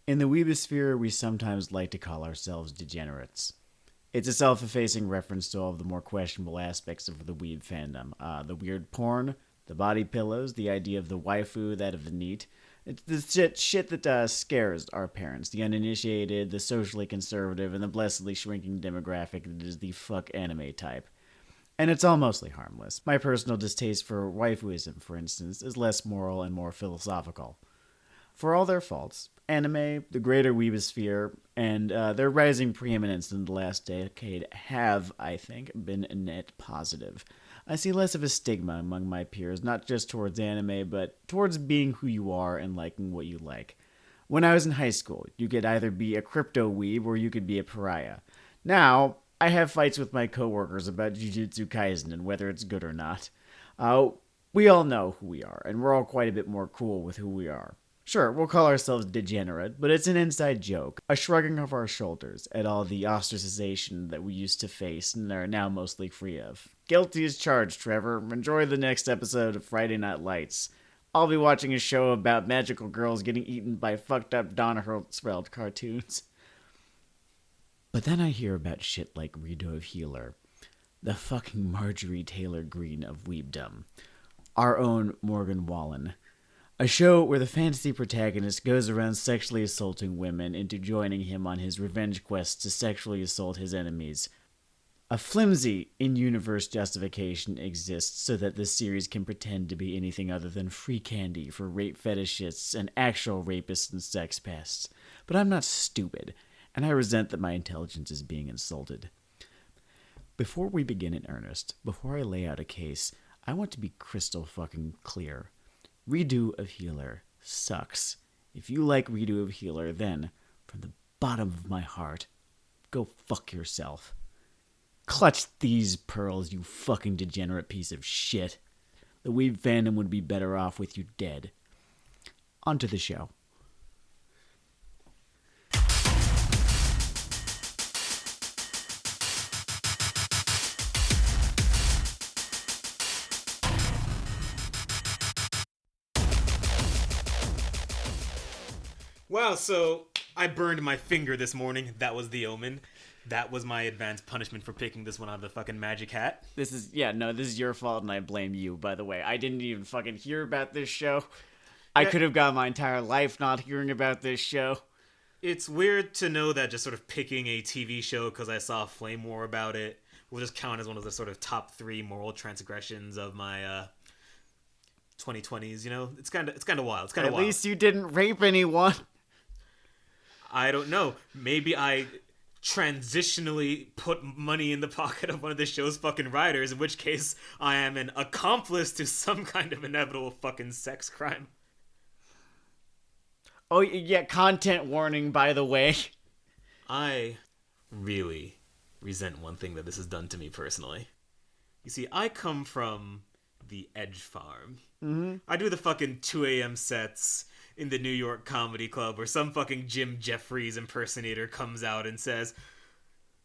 In the weebosphere, we sometimes like to call ourselves degenerates. It's a self-effacing reference to all of the more questionable aspects of the weeb fandom. The weird porn, the body pillows, the idea of the waifu, that of the neat. It's the shit that scares our parents, the uninitiated, the socially conservative, and the blessedly shrinking demographic that is the fuck anime type. And it's all mostly harmless. My personal distaste for waifuism, for instance, is less moral and more philosophical. For all their faults, anime, the greater weebosphere, and their rising preeminence in the last decade have, I think, been a net positive. I see less of a stigma among my peers, not just towards anime, but towards being who you are and liking what you like. When I was in high school, you could either be a crypto weeb or you could be a pariah. Now, I have fights with my coworkers about Jujutsu Kaisen and whether it's good or not. We all know who we are, and we're all quite a bit more cool with who we are. Sure, we'll call ourselves degenerate, but it's an inside joke, a shrugging of our shoulders at all the ostracization that we used to face and are now mostly free of. Guilty as charged, Trevor. Enjoy the next episode of Friday Night Lights. I'll be watching a show about magical girls getting eaten by fucked up Donna Hertzfeld cartoons. But then I hear about shit like Rito of Healer, the fucking Marjorie Taylor Greene of weebdom, our own Morgan Wallen. A show where the fantasy protagonist goes around sexually assaulting women into joining him on his revenge quest to sexually assault his enemies. A flimsy, in-universe justification exists so that this series can pretend to be anything other than free candy for rape fetishists and actual rapists and sex pests. But I'm not stupid, and I resent that my intelligence is being insulted. Before we begin in earnest, before I lay out a case, I want to be crystal fucking clear. Redo of Healer sucks. If you like Redo of Healer, then, from the bottom of my heart, go fuck yourself. Clutch these pearls, you fucking degenerate piece of shit. The weeb fandom would be better off with you dead. On to the show. Wow, so I burned my finger this morning. That was the omen. That was my advanced punishment for picking this one out of the fucking magic hat. This is your fault and I blame you, by the way. I didn't even fucking hear about this show. I could have gone my entire life not hearing about this show. It's weird to know that just sort of picking a TV show because I saw Flame War about it will just count as one of the sort of top 3 moral transgressions of my 2020s. You know, it's kind of wild. It's kind of wild. At least you didn't rape anyone. I don't know. Maybe I transitionally put money in the pocket of one of the show's fucking writers, in which case I am an accomplice to some kind of inevitable fucking sex crime. Oh, yeah, content warning, by the way. I really resent one thing that this has done to me personally. You see, I come from the Edge Farm. Mm-hmm. I do the fucking 2 a.m. sets in the New York Comedy Club where some fucking Jim Jeffries impersonator comes out and says,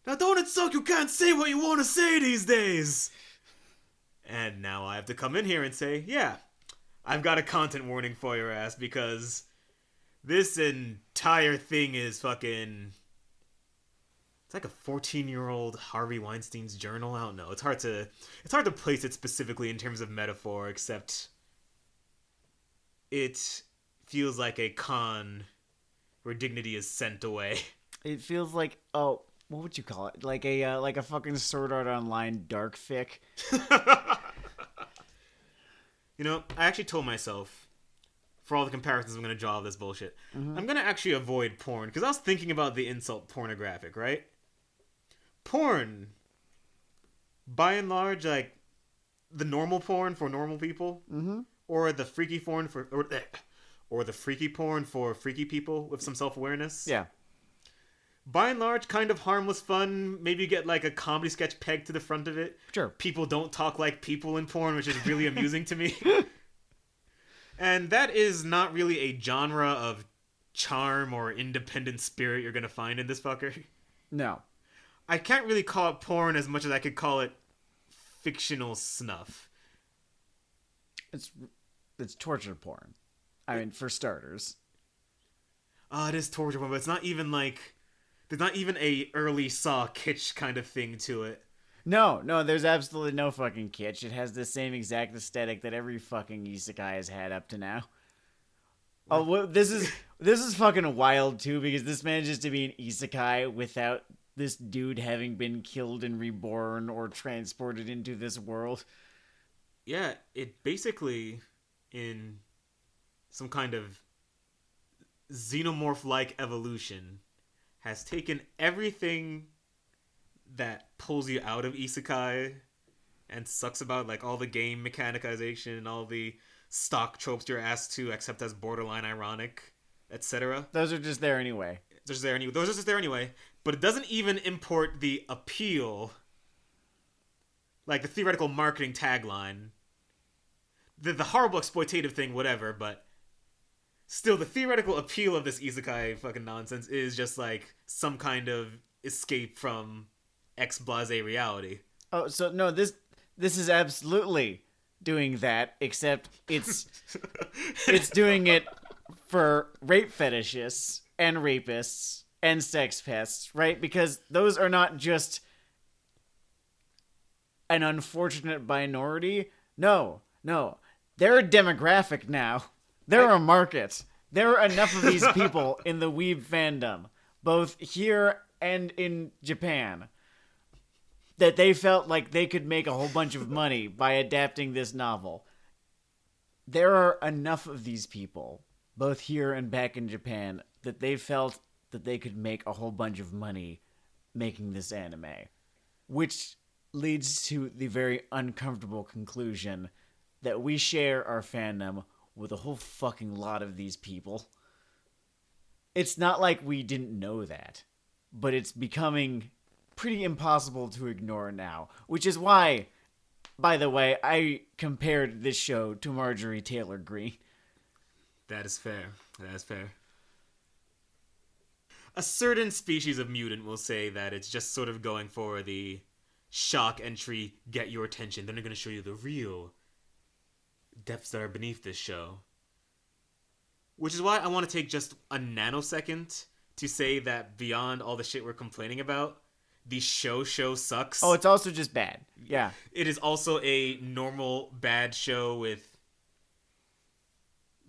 "Now don't it suck you can't say what you want to say these days?" And now I have to come in here and say, yeah, I've got a content warning for your ass because this entire thing is fucking... It's like a 14-year-old Harvey Weinstein's journal. I don't know. It's hard to place it specifically in terms of metaphor, except it feels like a con where dignity is sent away. It feels like, what would you call it? Like a fucking Sword Art Online dark fic. You know, I actually told myself, for all the comparisons I'm going to draw of this bullshit, I'm going to actually avoid porn, because I was thinking about the insult pornographic, right? Porn, by and large, like, the normal porn for normal people, or the freaky porn for... Or the freaky porn for freaky people with some self-awareness. Yeah. By and large, kind of harmless fun. Maybe you get like a comedy sketch pegged to the front of it. Sure. People don't talk like people in porn, which is really amusing to me. And that is not really a genre of charm or independent spirit you're going to find in this fucker. No. I can't really call it porn as much as I could call it fictional snuff. It's torture porn. I mean, for starters. it is torture porn, but it's not even like there's not even a early Saw kitsch kind of thing to it. No, there's absolutely no fucking kitsch. It has the same exact aesthetic that every fucking isekai has had up to now. Oh, well, this is fucking wild too, because this manages to be an isekai without this dude having been killed and reborn or transported into this world. Yeah, it basically, in some kind of xenomorph-like evolution, has taken everything that pulls you out of isekai and sucks about like all the game mechanicization and all the stock tropes you're asked to accept as borderline ironic, etc. Those are just there anyway. Those are just there anyway. But it doesn't even import the appeal, like the theoretical marketing tagline, the horrible exploitative thing, whatever. But still, the theoretical appeal of this isekai fucking nonsense is just like some kind of escape from ex blase reality. Oh, so no, this is absolutely doing that, except it's doing it for rape fetishists and rapists and sex pests, right? Because those are not just an unfortunate minority. No. They're a demographic now. They're a market. There are enough of these people in the weeb fandom, both here and in Japan, that they felt like they could make a whole bunch of money by adapting this novel. There are enough of these people, both here and back in Japan, that they felt that they could make a whole bunch of money making this anime. Which leads to the very uncomfortable conclusion that we share our fandom with a whole fucking lot of these people. It's not like we didn't know that, but it's becoming pretty impossible to ignore now, which is why, by the way, I compared this show to Marjorie Taylor Greene. That is fair. A certain species of mutant will say that it's just sort of going for the shock entry, get your attention, then they're going to show you the real depths that are beneath this show. Which is why I want to take just a nanosecond to say that beyond all the shit we're complaining about, the show sucks. Oh, it's also just bad. Yeah. It is also a normal bad show with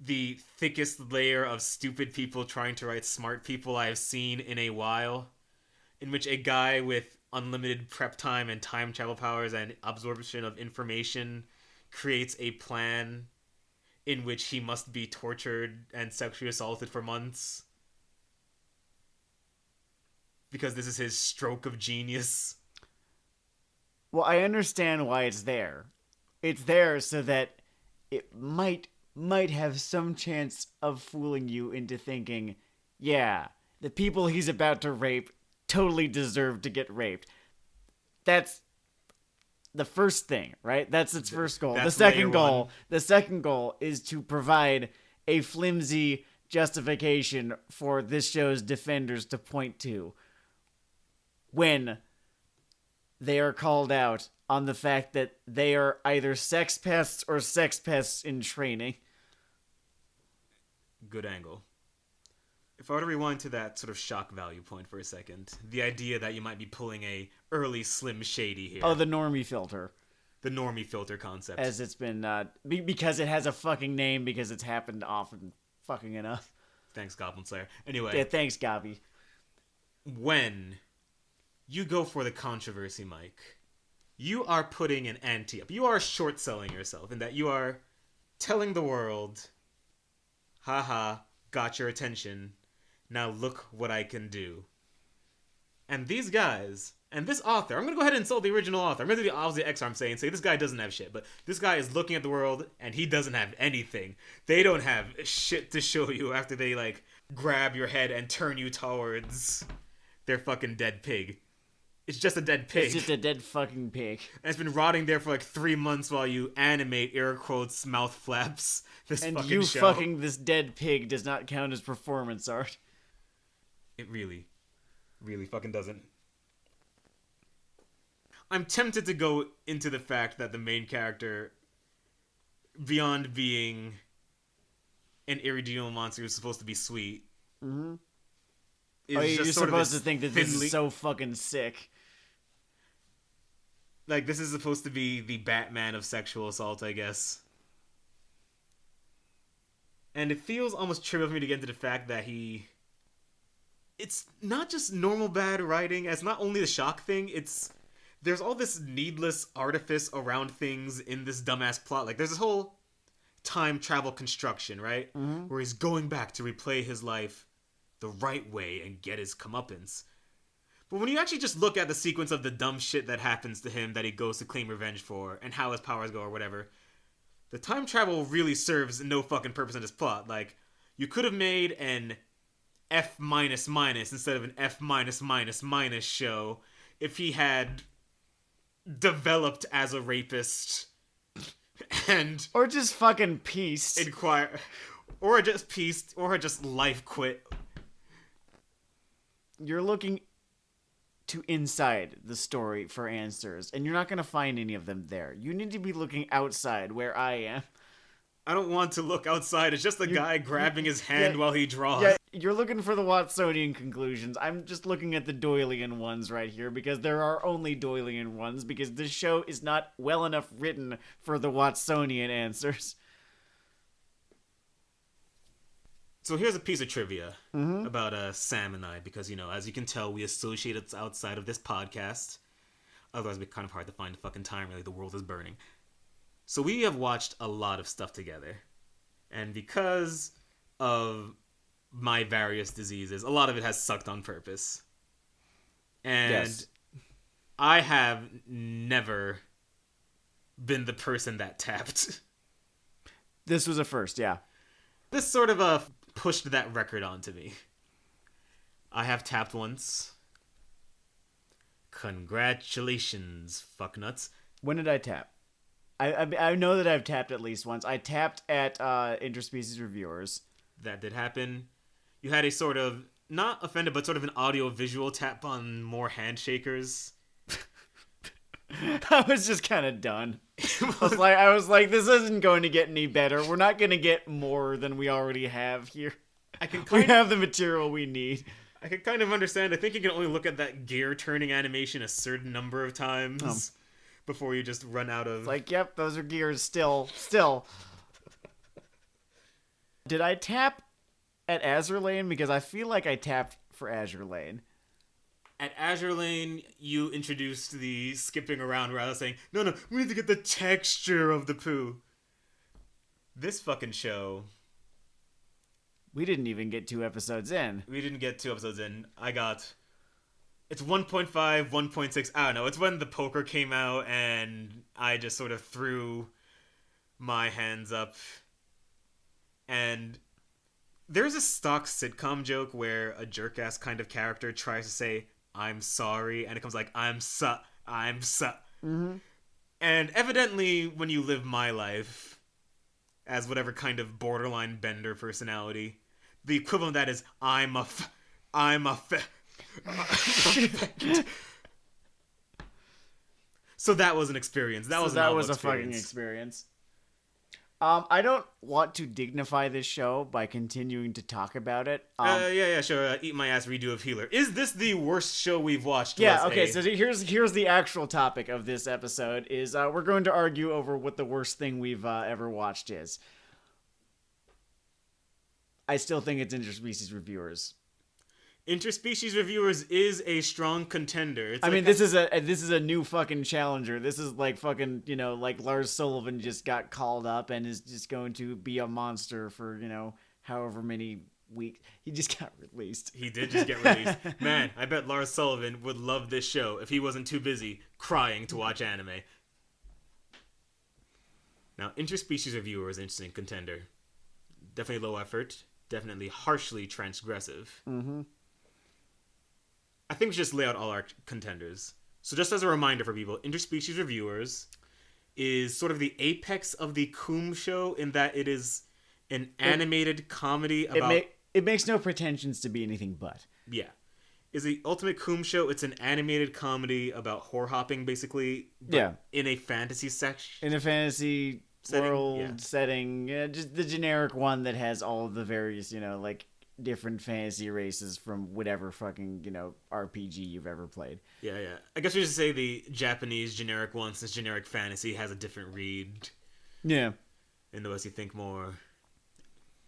the thickest layer of stupid people trying to write smart people I have seen in a while, in which a guy with unlimited prep time and time travel powers and absorption of information creates a plan in which he must be tortured and sexually assaulted for months because this is his stroke of genius. Well, I understand why it's there. It's there so that it might have some chance of fooling you into thinking, yeah, the people he's about to rape totally deserve to get raped. That's the first thing, right? That's its first goal. The second goal is to provide a flimsy justification for this show's defenders to point to when they are called out on the fact that they are either sex pests or sex pests in training. Good angle. If I were to rewind to that sort of shock value point for a second, the idea that you might be pulling a early Slim Shady here. Oh, the normie filter. The normie filter concept. As it's been, because it has a fucking name, because it's happened often fucking enough. Thanks, Goblin Slayer. Anyway. Yeah, thanks, Gabi. When you go for the controversy, Mike, you are putting an ante up. You are short selling yourself in that you are telling the world, haha, got your attention. Now look what I can do. And these guys, and this author, I'm going to go ahead and insult the original author. I'm going to do the opposite X arm say this guy doesn't have shit. But this guy is looking at the world and he doesn't have anything. They don't have shit to show you after they, like, grab your head and turn you towards their fucking dead pig. It's just a dead pig. It's just a dead fucking pig. And it's been rotting there for like 3 months while you animate air quotes mouth flaps this and fucking you show. Fucking this dead pig does not count as performance art. It really fucking doesn't. I'm tempted to go into the fact that the main character, beyond being an irredeemable monster who's supposed to be sweet, Mm-hmm. is Oh, just you're sort of supposed this to think that this thinly- is so fucking sick. like this is supposed to be the Batman of sexual assault, I guess. And it feels almost trivial for me to get into the fact that it's not just normal bad writing, as not only the shock thing, there's all this needless artifice around things in this dumbass plot. Like there's this whole time travel construction, right? Mm-hmm. Where he's going back to replay his life the right way and get his comeuppance. But when you actually just look at the sequence of the dumb shit that happens to him that he goes to claim revenge for, and how his powers go or whatever, the time travel really serves no fucking purpose in this plot. Like, you could have made an F instead of an F show if he had developed as a rapist and Or just fucking pieced. inquire, or just pieced, or just life quit. You're looking to inside the story for answers, and you're not going to find any of them there. You need to be looking outside where I am. I don't want to look outside. It's just a guy grabbing his hand yeah, while he draws. Yeah, you're looking for the Watsonian conclusions. I'm just looking at the Doylean ones right here, because there are only Doylean ones, because this show is not well enough written for the Watsonian answers. So here's a piece of trivia about Sam and I, because, you know, as you can tell, we associate it outside of this podcast. Otherwise, it'd be kind of hard to find the fucking time, really. The world is burning. So we have watched a lot of stuff together. And because of my various diseases, a lot of it has sucked on purpose. And Yes. I have never been the person that tapped. This was a first, yeah. This sort of pushed that record onto me. I have tapped once. Congratulations, fucknuts. When did I tap? I know that I've tapped at least once. I tapped at Interspecies Reviewers. That did happen. You had a sort of, not offended, but sort of an audio-visual tap on more handshakers. I was just kind of done. I was like, this isn't going to get any better. We're not going to get more than we already have here. I can We kind of, have the material we need. I can kind of understand. I think you can only look at that gear-turning animation a certain number of times before you just run out of... Like, yep, those are gears still. Did I tap at Azure Lane? Because I feel like I tapped for Azure Lane. At Azure Lane, you introduced the skipping around rather saying, no, we need to get the texture of the poo. This fucking show, We didn't even get 2 episodes in. we didn't get 2 episodes in. It's 1.5, 1.6, I don't know. It's when the poker came out and I just sort of threw my hands up. And there's a stock sitcom joke where a jerk-ass kind of character tries to say, I'm sorry, and it comes like, I'm so. Mm-hmm. And evidently, when you live my life as whatever kind of borderline bender personality, the equivalent of that is, So that was an experience. That was a fucking experience. I don't want to dignify this show by continuing to talk about it. Yeah, sure. Eat my ass redo of Healer. Is this the worst show we've watched? Yeah, okay, so here's the actual topic of this episode is we're going to argue over what the worst thing we've ever watched is. I still think it's Interspecies Reviewers. Interspecies Reviewers is a strong contender. This is a new fucking challenger. This is like fucking, like Lars Sullivan just got called up and is just going to be a monster for, however many weeks. He just got released. He did just get released. Man, I bet Lars Sullivan would love this show if he wasn't too busy crying to watch anime. Now, Interspecies Reviewer is an interesting contender. Definitely low effort. Definitely harshly transgressive. Mm-hmm. I think we should just lay out all our contenders. So just as a reminder for people, Interspecies Reviewers is sort of the apex of the Coom show in that it is an animated comedy about... It makes no pretensions to be anything but. Yeah. Is the ultimate Coom show. It's an animated comedy about whore hopping, basically. But in a fantasy section. In a fantasy world setting. Yeah, just the generic one that has all of the various, like different fantasy races from whatever fucking, RPG you've ever played. Yeah. I guess we should say the Japanese generic one, since generic fantasy has a different read. Yeah. In the West, you think a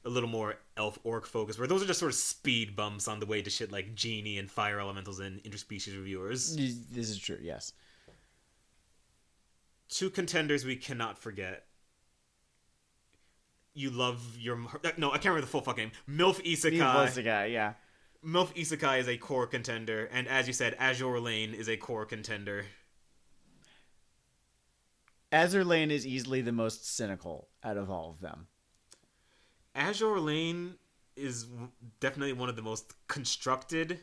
little more elf orc focused, where those are just sort of speed bumps on the way to shit like genie and fire elementals and interspecies reviewers. This is true, yes. Two contenders we cannot forget. You love your... No, I can't remember the full fucking name. MILF Isekai. MILF Isekai, yeah. MILF Isekai is a core contender, and as you said, Azure Lane is a core contender. Azure Lane is easily the most cynical out of all of them. Azure Lane is definitely one of the most constructed,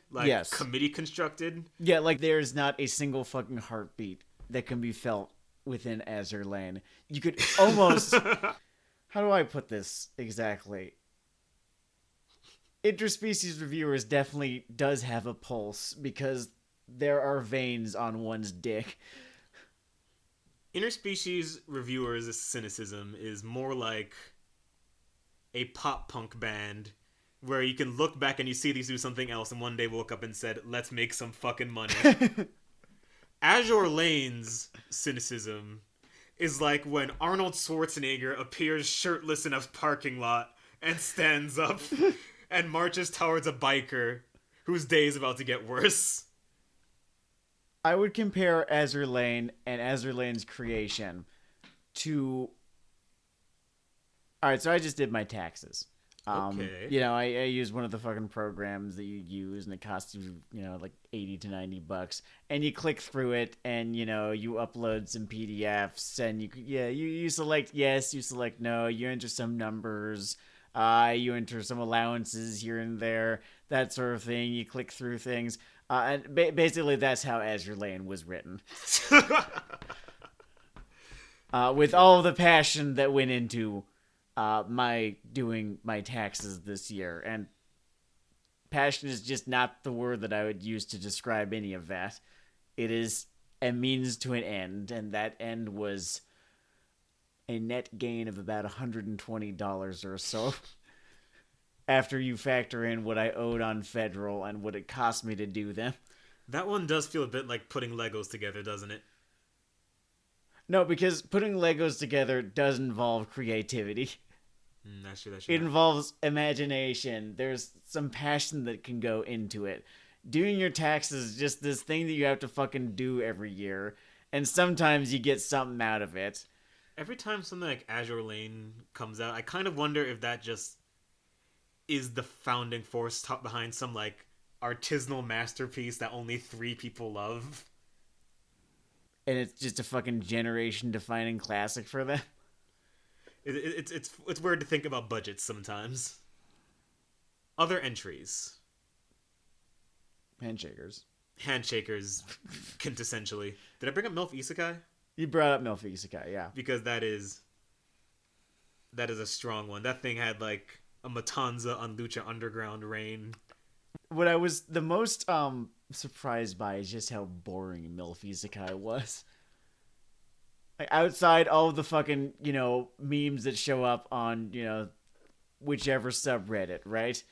committee constructed. Yeah, there's not a single fucking heartbeat that can be felt within Azure Lane. You could almost... How do I put this exactly? Interspecies Reviewers definitely does have a pulse because there are veins on one's dick. Interspecies Reviewers' cynicism is more like a pop punk band where you can look back and you see these do something else and one day woke up and said, let's make some fucking money. Azure Lane's cynicism is like when Arnold Schwarzenegger appears shirtless in a parking lot and stands up and marches towards a biker whose day is about to get worse. I would compare Azure Lane and Azure Lane's creation to... Alright, so I just did my taxes. Okay. I use one of the fucking programs that you use, and it costs you, like $80 to $90, and you click through it, and you upload some PDFs, and you select yes, you select no, you enter some numbers, you enter some allowances here and there, that sort of thing. You click through things, and basically that's how Azure Lane was written. With all the passion that went into my doing my taxes this year, and passion is just not the word that I would use to describe any of that. It is a means to an end, and that end was a net gain of about $120 or so after you factor in what I owed on federal and what it cost me to do them. That one does feel a bit like putting Legos together, doesn't it? No, because putting Legos together does involve creativity. That's true. It involves imagination. There's some passion that can go into it. Doing your taxes is just this thing that you have to fucking do every year, and sometimes you get something out of it. Every time something like Azure Lane comes out, I kind of wonder if that just is the founding force behind some artisanal masterpiece that only 3 people love. And it's just a fucking generation-defining classic for them. It's weird to think about budgets sometimes. Other entries. Handshakers, quintessentially. Did I bring up MILF Isekai? You brought up MILF Isekai, yeah. Because that is a strong one. That thing had a Matanza on Lucha Underground reign. What I was the most surprised by is just how boring MILF Isekai was. Outside all of the fucking, memes that show up on, whichever subreddit, right?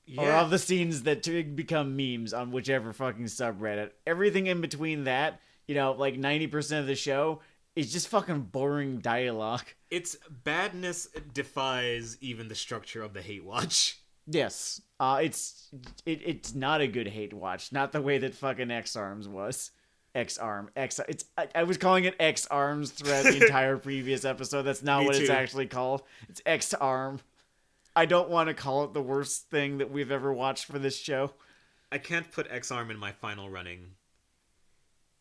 Yeah. Or all the scenes that become memes on whichever fucking subreddit. Everything in between that, 90% of the show is just fucking boring dialogue. Its badness defies even the structure of the hate watch. Yes. It's not a good hate watch. Not the way that fucking X-Arms was. I was calling it X-Arms throughout the entire previous episode. That's not what it's actually called. It's X-Arm. I don't want to call it the worst thing that we've ever watched for this show. I can't put X-Arm in my final running.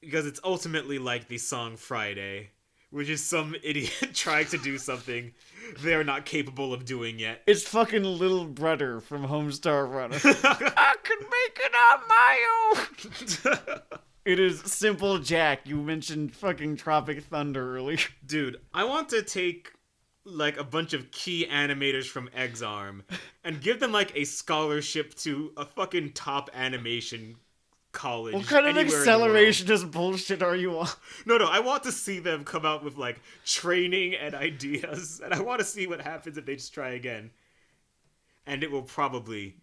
Because it's ultimately like the song Friday, which is some idiot trying to do something they're not capable of doing yet. It's fucking Little Brother from Homestar Runner. I can make it on my own. It is Simple Jack. You mentioned fucking Tropic Thunder earlier. Dude, I want to take a bunch of key animators from X-Arm and give them a scholarship to a fucking top animation college. What kind of accelerationist bullshit are you on? No, I want to see them come out with training and ideas, and I want to see what happens if they just try again. And it will probably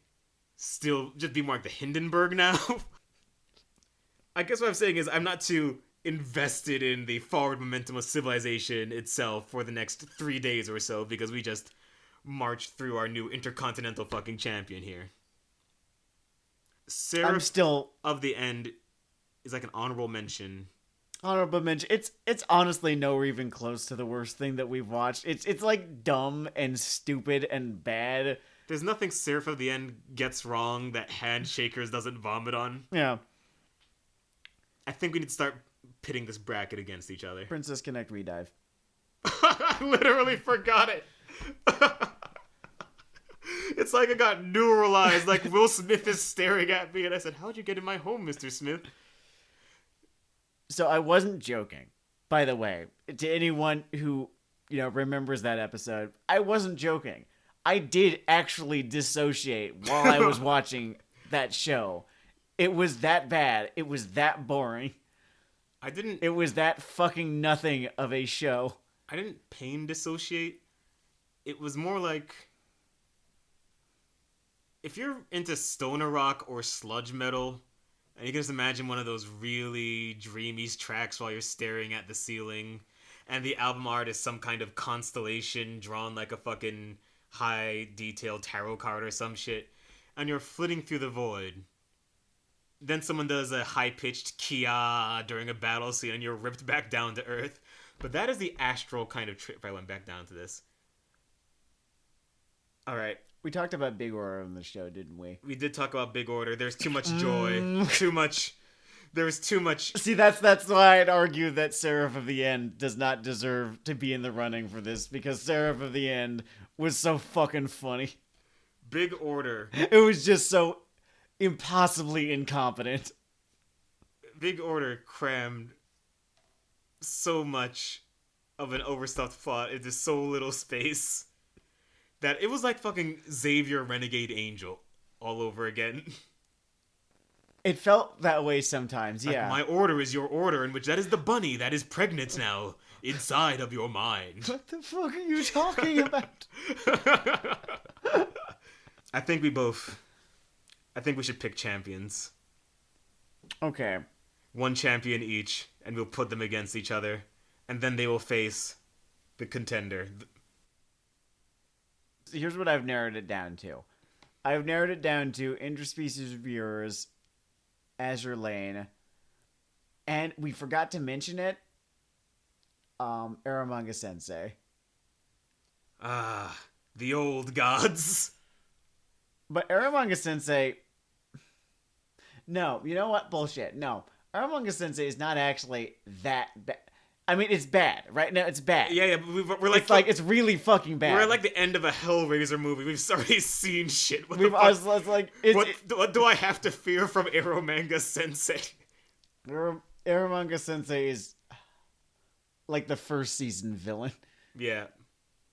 still just be more like the Hindenburg now. I guess what I'm saying is I'm not too invested in the forward momentum of civilization itself for the next 3 days or so, because we just marched through our new intercontinental fucking champion here. Seraph I'm still of the End is like an honorable mention. honorable mention. It's honestly nowhere even close to the worst thing that we've watched. It's like dumb and stupid and bad. There's nothing Seraph of the End gets wrong that Handshakers doesn't vomit on. Yeah. I think we need to start pitting this bracket against each other. Princess Connect Redive. I literally forgot it. It's like I got neuralized, like Will Smith is staring at me, and I said, "How'd you get in my home, Mr. Smith?" So I wasn't joking, by the way. To anyone who, remembers that episode, I wasn't joking. I did actually dissociate while I was watching that show. It was that bad. It was that boring. It was that fucking nothing of a show. I didn't pain dissociate. It was more like, if you're into stoner rock or sludge metal, and you can just imagine one of those really dreamy tracks while you're staring at the ceiling, and the album art is some kind of constellation drawn like a fucking high detailed tarot card or some shit, and you're flitting through the void. Then someone does a high-pitched kia during a battle scene and you're ripped back down to earth. But that is the astral kind of trip I went back down to this. Alright. We talked about Big Order on the show, didn't we? We did talk about Big Order. There's too much joy. Too much. There's too much. See, that's why I'd argue that Seraph of the End does not deserve to be in the running for this, because Seraph of the End was so fucking funny. Big Order. It was just so impossibly incompetent. Big Order crammed so much of an overstuffed plot into so little space that it was like fucking Xavier Renegade Angel all over again. It felt that way sometimes, yeah. Like, my order is your order, in which that is the bunny that is pregnant now inside of your mind. What the fuck are you talking about? I think we should pick champions. Okay. One champion each, and we'll put them against each other. And then they will face the contender. Here's what I've narrowed it down to. I've narrowed it down to Interspecies Reviewers, Azure Lane, and we forgot to mention it, Aramanga Sensei. Ah, the old gods. But Aramanga Sensei... No, you know what? Bullshit. No. Aramanga Sensei is not actually that bad. I mean, it's bad, right? No, it's bad. Yeah, but we're like... It's really fucking bad. We're at like the end of a Hellraiser movie. We've already seen shit. What do I have to fear from Aramanga Sensei? Aramanga Sensei is like the first season villain. Yeah.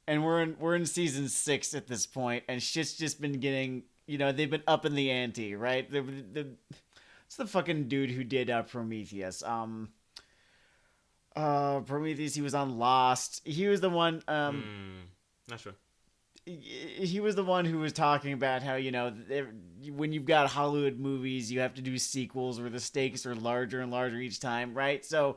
And we're in season 6 at this point, and shit's just been getting, they've been up in the ante, right? It's the fucking dude who did Prometheus. Prometheus, he was on Lost. He was the one, not sure. He was the one who was talking about how, when you've got Hollywood movies, you have to do sequels where the stakes are larger and larger each time, right? So,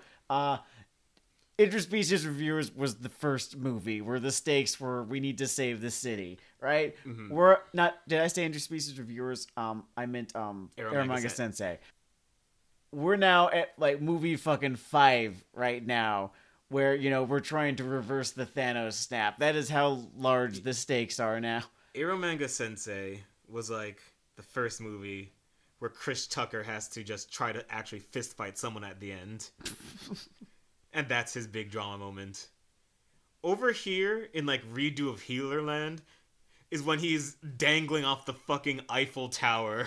Interspecies Reviewers was the first movie where the stakes were, we need to save the city, right? Mm-hmm. We're not, did I say Interspecies Reviewers? I meant, Aramanga Sensei. We're now at, like, movie fucking 5 right now, where, we're trying to reverse the Thanos snap. That is how large the stakes are now. Aramanga Sensei was, like, the first movie where Chris Tucker has to just try to actually fist fight someone at the end. And that's his big drama moment. Over here, in, like, redo of Healerland, is when he's dangling off the fucking Eiffel Tower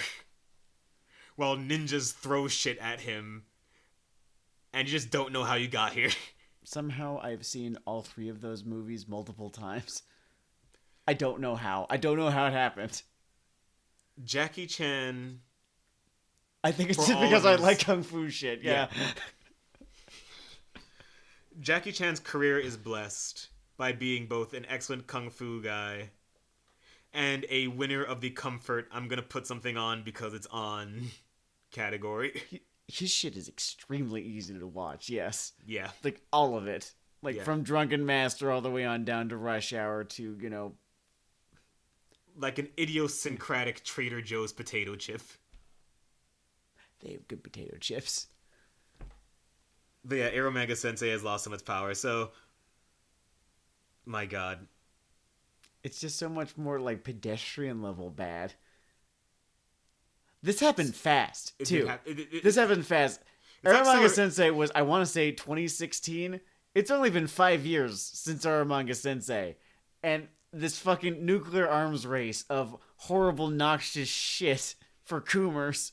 while ninjas throw shit at him. And you just don't know how you got here. Somehow I've seen all 3 of those movies multiple times. I don't know how. I don't know how it happened. Jackie Chan... I think it's just because I like kung fu shit, yeah. Jackie Chan's career is blessed by being both an excellent kung fu guy and a winner of the comfort I'm gonna put something on because it's on category. His shit is extremely easy to watch, yes. Yeah. Like, all of it. Like, Yeah. from Drunken Master all the way on down to Rush Hour to, you know... Like an idiosyncratic Trader Joe's potato chip. They have good potato chips. But yeah, Aromanga Sensei has lost some of its power, so... My god. It's just so much more, like, pedestrian level bad. This happened fast, too. This happened fast. Aromanga Sensei was, I want to say, 2016. It's only been 5 years since Aromanga Sensei. And this fucking nuclear arms race of horrible, noxious shit for Coomers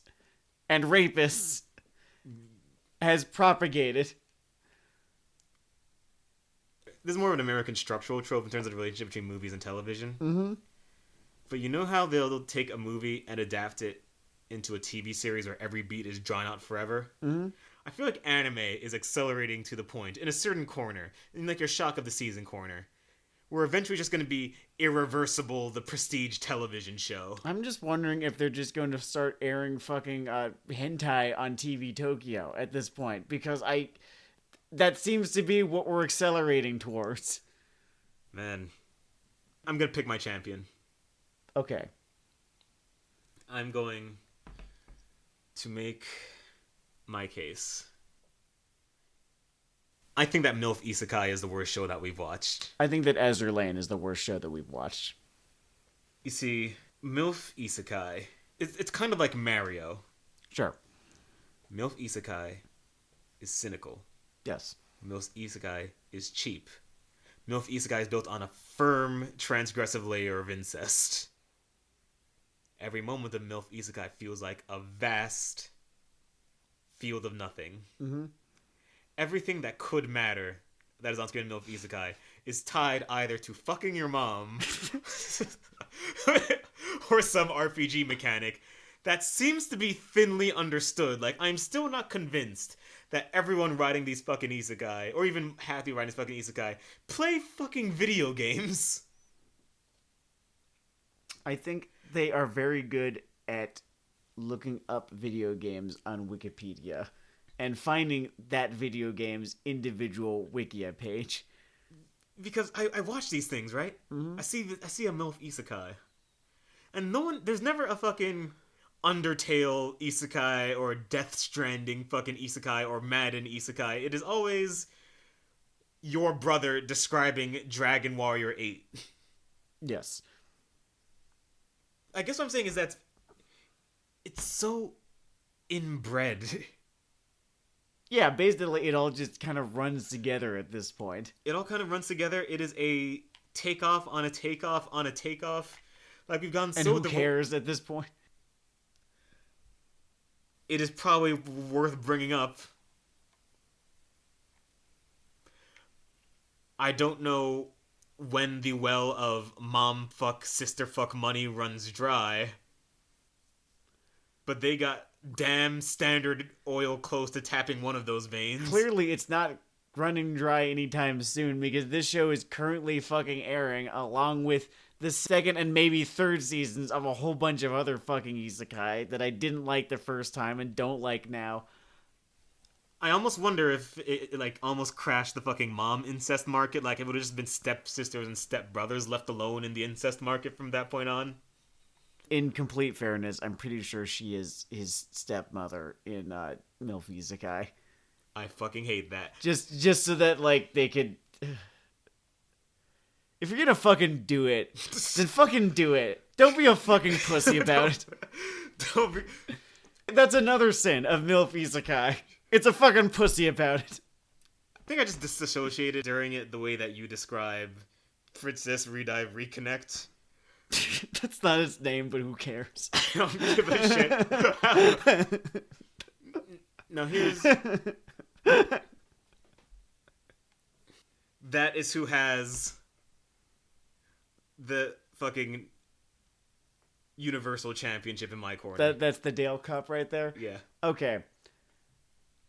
and rapists has propagated. This is more of an American structural trope in terms of the relationship between movies and television. Mm-hmm. But you know how they'll take a movie and adapt it into a TV series where every beat is drawn out forever? Mm-hmm. I feel like anime is accelerating to the point, in a certain corner, in like your shock of the season corner, we're eventually just going to be Irreversible, the prestige television show. I'm just wondering if they're just going to start airing fucking hentai on TV Tokyo at this point, because that seems to be what we're accelerating towards. Man, I'm going to pick my champion. Okay. I'm going to make my case. I think that MILF Isekai is the worst show that we've watched. I think that Azur Lane is the worst show that we've watched. You see, MILF Isekai, it's kind of like Mario. Sure. MILF Isekai is cynical. Yes. MILF Isekai is cheap. MILF Isekai is built on a firm, transgressive layer of incest. Every moment of MILF Isekai feels like a vast field of nothing. Mm-hmm. Everything that could matter that is on screen in MILF Isekai is tied either to fucking your mom or some RPG mechanic that seems to be thinly understood. Like, I'm still not convinced that everyone writing these fucking isekai, or even half the writing these fucking isekai, play fucking video games. I think they are very good at looking up video games on Wikipedia and finding that video game's individual Wikia page. Because I watch these things, right? Mm-hmm. I see a MILF Isekai. And there's never a fucking Undertale Isekai or Death Stranding fucking Isekai or Madden Isekai. It is always your brother describing Dragon Warrior 8. Yes. I guess what I'm saying is that it's so inbred. Yeah, basically it all just kind of runs together at this point. It all kind of runs together. It is a takeoff on a takeoff on a takeoff. Like, we've gone and so... who cares at this point? It is probably worth bringing up. I don't know when the well of mom fuck, sister fuck money runs dry. But they got damn Standard Oil close to tapping one of those veins. Clearly it's not running dry anytime soon, because this show is currently fucking airing along with the second and maybe third seasons of a whole bunch of other fucking isekai that I didn't like the first time and don't like now. I almost wonder if it like almost crashed the fucking mom incest market. Like, it would have just been stepsisters and stepbrothers left alone in the incest market from that point on. In complete fairness, I'm pretty sure she is his stepmother in MILF Isekai. I fucking hate that. Just so that, like, they could... If you're gonna fucking do it, then fucking do it. Don't be a fucking pussy about it. Don't be... That's another sin of MILF Isekai. It's a fucking pussy about it. I think I just disassociated during it the way that you describe Princess Redive Reconnect. That's not its name, but who cares? I don't give a shit. Now here's... That is who has the fucking Universal Championship in my corner. That's the Dale Cup right there? Yeah. Okay.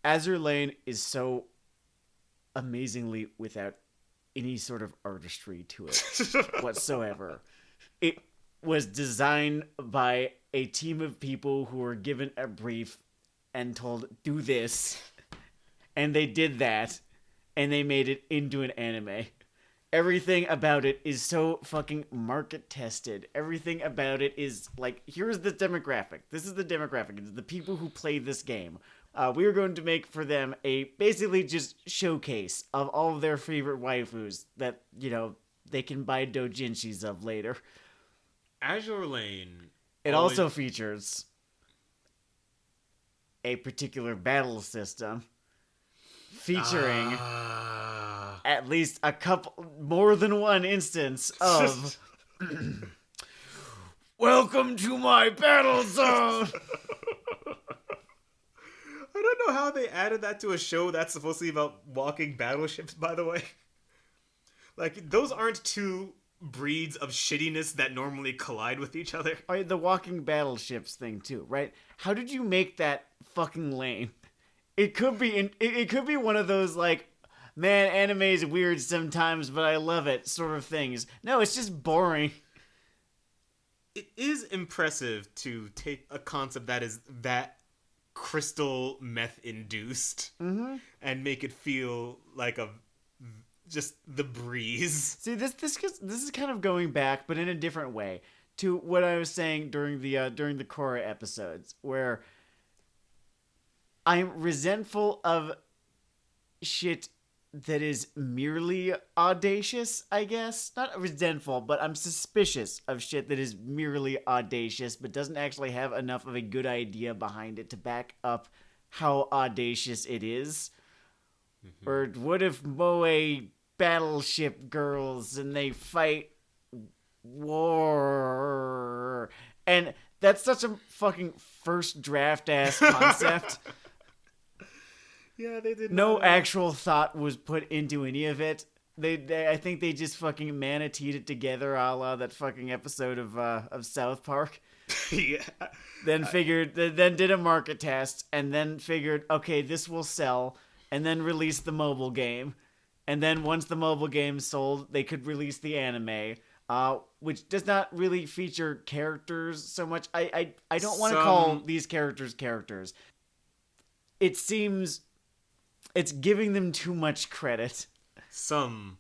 Azur Lane is so amazingly without any sort of artistry to it whatsoever. was designed by a team of people who were given a brief and told, do this. And they did that. And they made it into an anime. Everything about it is so fucking market tested. Everything about it is like, here's the demographic. This is the demographic. It's the people who play this game. We are going to make for them a basically just showcase of all of their favorite waifus that, you know, they can buy doujinshis of later. Azure Lane. It also features a particular battle system featuring at least a couple, more than one instance of welcome to my battle zone. I don't know how they added that to a show that's supposed to be about walking battleships, by the way. Like, those aren't two breeds of shittiness that normally collide with each other. Right, the walking battleships thing too, right? How did you make that fucking lame? It could be it could be one of those like, man, anime is weird sometimes, but I love it sort of things. No, it's just boring. It is impressive to take a concept that is that crystal meth induced and make it feel like just the breeze. See, this is kind of going back, but in a different way, to what I was saying during the Korra episodes, where I'm resentful of shit that is merely audacious, I guess. Not resentful, but I'm suspicious of shit that is merely audacious, but doesn't actually have enough of a good idea behind it to back up how audacious it is. Or what if Moe battleship girls and they fight war? And that's such a fucking first draft ass concept. Yeah, they did. No actual thought was put into any of it. They I think they just fucking manateed it together, a la that fucking episode of South Park. Yeah. Then did a market test, and then figured, okay, this will sell, and then released the mobile game, and then once the mobile game sold, they could release the anime, which does not really feature characters so much. I don't want to call these characters. It seems it's giving them too much credit. Some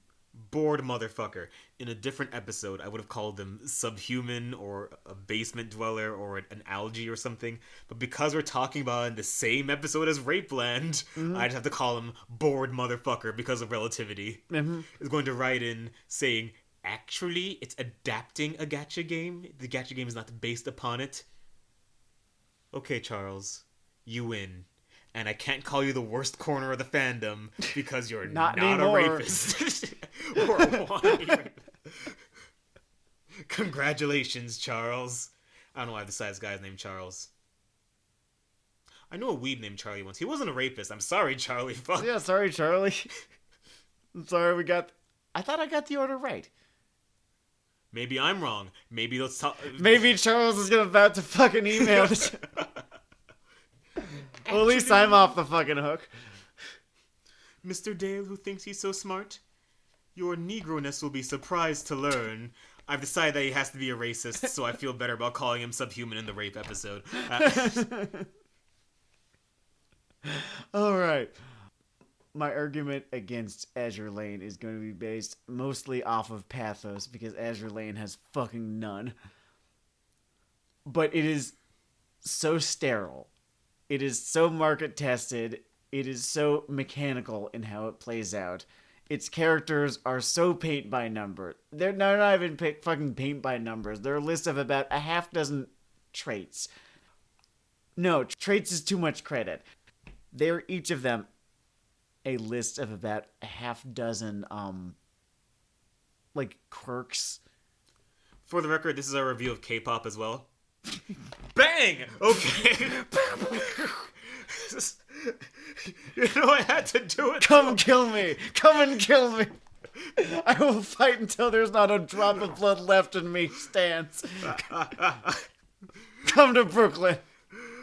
bored motherfucker in a different episode, I would have called them subhuman or a basement dweller or an algae or something. But because we're talking about in the same episode as Rapeland, I'd have to call him bored motherfucker because of relativity. Is going to write in saying, actually, it's adapting a gacha game. The gacha game is not based upon it. Okay, Charles, you win. And I can't call you the worst corner of the fandom because you're not a rapist. Or a wannabe rapist. Congratulations, Charles. I don't know why the size guy's named Charles. I know a weeb named Charlie once. He wasn't a rapist. I'm sorry, Charlie. Fuck. Yeah, sorry, Charlie. I'm sorry I thought I got the order right. Maybe I'm wrong. Maybe let's talk. Maybe Charles is about to fucking email this. Well, at least I'm off the fucking hook. Mr. Dale, who thinks he's so smart? Your Negro-ness will be surprised to learn. I've decided that he has to be a racist, so I feel better about calling him subhuman in the rape episode. Alright. My argument against Azure Lane is going to be based mostly off of pathos, because Azure Lane has fucking none. But it is so sterile. It is so market tested. It is so mechanical in how it plays out. Its characters are so paint by number. They're not even fucking paint by numbers. They're a list of about a half dozen traits. No, traits is too much credit. They're each of them a list of about a half dozen, like, quirks. For the record, this is our review of K-pop as well. Bang! Okay. You know I had to do it. Come kill me. Come and kill me. I will fight until there's not a drop of blood left in me. Stance. Come to Brooklyn.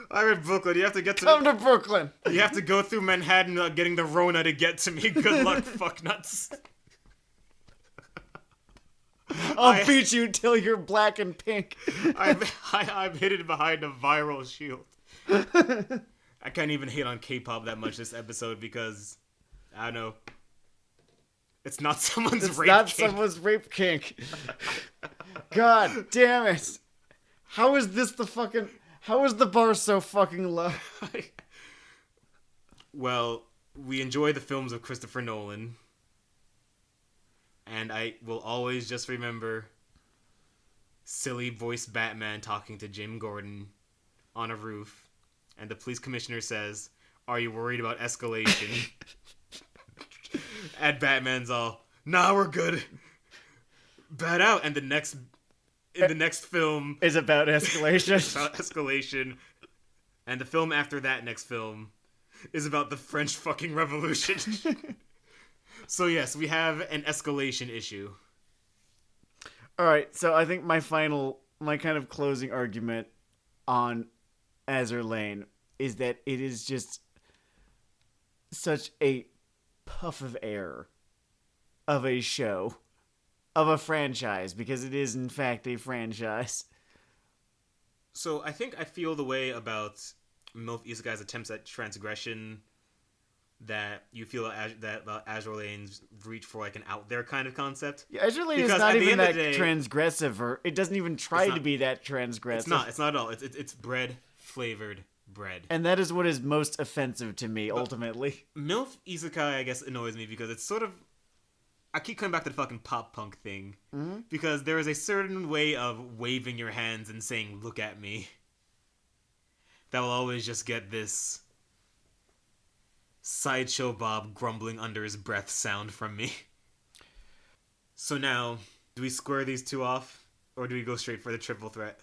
I'm in Brooklyn. You have to get to Come to Brooklyn. You have to go through Manhattan getting the Rona to get to me. Good luck, fucknuts. I'll beat you till you're black and pink. I'm hidden behind a viral shield. I can't even hate on K-pop that much this episode because, I don't know, it's not someone's rape Not kink. someone's rape kink. God damn it. How is the bar so fucking low? Well, we enjoy the films of Christopher Nolan. And I will always just remember silly voice Batman talking to Jim Gordon on a roof. And the police commissioner says, "Are you worried about escalation?" And Batman's all, "Nah, we're good. Bat out." And in the next film Is about escalation. it's about escalation. And the film after that next film is about the French fucking Revolution. So yes, we have an escalation issue. Alright, so I think my kind of closing argument on Azur Lane is that it is just such a puff of air of a show, of a franchise, because it is in fact a franchise. So I think I feel the way about MILF Isekai's attempts at transgression that you feel that Azur Lane's reach for like an out there kind of concept. Yeah, Azur Lane is Because not at the even end of that the day- transgressive, or it doesn't even try to be that transgressive. It's not. It's not at all. It's bread flavored bread. And that is what is most offensive to me, ultimately. MILF Isekai, I guess, annoys me because it's sort of. I keep coming back to the fucking pop punk thing. Mm-hmm. Because there is a certain way of waving your hands and saying, "Look at me," that will always just get this Sideshow Bob grumbling under his breath sound from me. So now, do we square these two off? Or do we go straight for the triple threat?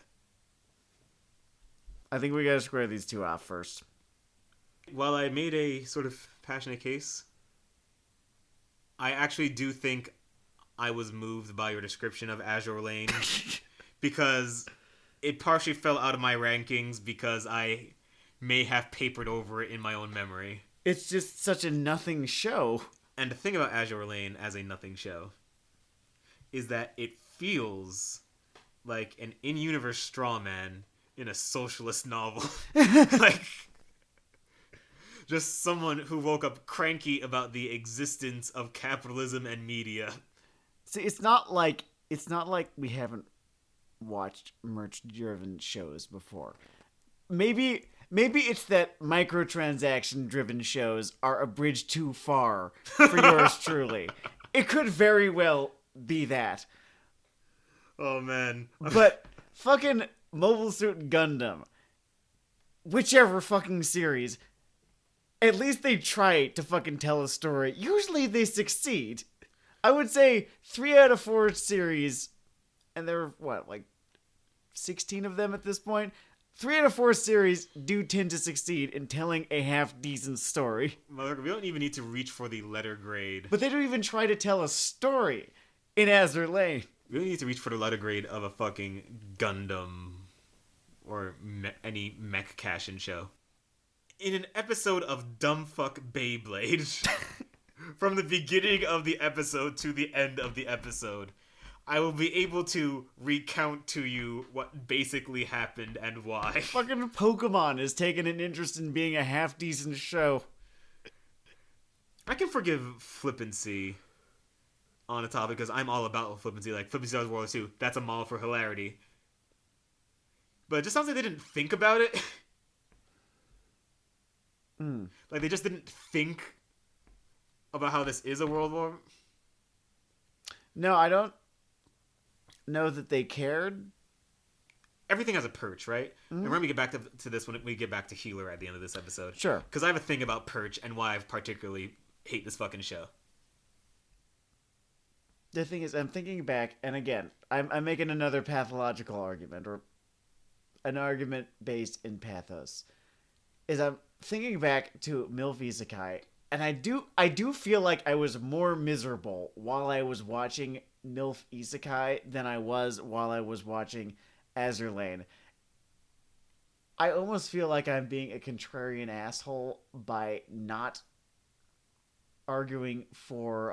I think we gotta square these two off first. While I made a sort of passionate case, I actually do think I was moved by your description of Azur Lane because it partially fell out of my rankings because I may have papered over it in my own memory. It's just such a nothing show. And the thing about Azur Lane as a nothing show is that it feels like an in-universe straw man in a socialist novel. Like, just someone who woke up cranky about the existence of capitalism and media. See, it's not like we haven't watched merch-driven shows before. Maybe it's that microtransaction-driven shows are a bridge too far for yours truly. It could very well be that. Oh, man. But fucking Mobile Suit Gundam, whichever fucking series, at least they try to fucking tell a story. Usually they succeed. I would say 3 out of 4 series, and there are, 16 of them at this point? 3 out of 4 series do tend to succeed in telling a half-decent story. Motherfucker, we don't even need to reach for the letter grade. But they don't even try to tell a story in Azur Lane. We don't need to reach for the letter grade of a fucking Gundam or any mech cash-in show. In an episode of Dumbfuck Beyblade, from the beginning of the episode to the end of the episode, I will be able to recount to you what basically happened and why. Fucking Pokemon has taken an interest in being a half-decent show. I can forgive flippancy on a topic because I'm all about flippancy. Like, Flippancy Stars World 2, that's a model for hilarity. But it just sounds like they didn't think about it. Like, they just didn't think about how this is a world war. No, I don't know that they cared. Everything has a perch, right? And we're going to get back to this when we get back to Healer at the end of this episode. Sure. Because I have a thing about perch and why I particularly hate this fucking show. The thing is, I'm thinking back, and again, I'm making another pathological argument, or an argument based in pathos. Is I'm thinking back to MILF Isekai, and I do feel like I was more miserable while I was watching MILF Isekai than I was while I was watching Azur Lane. I almost feel like I'm being a contrarian asshole by not arguing for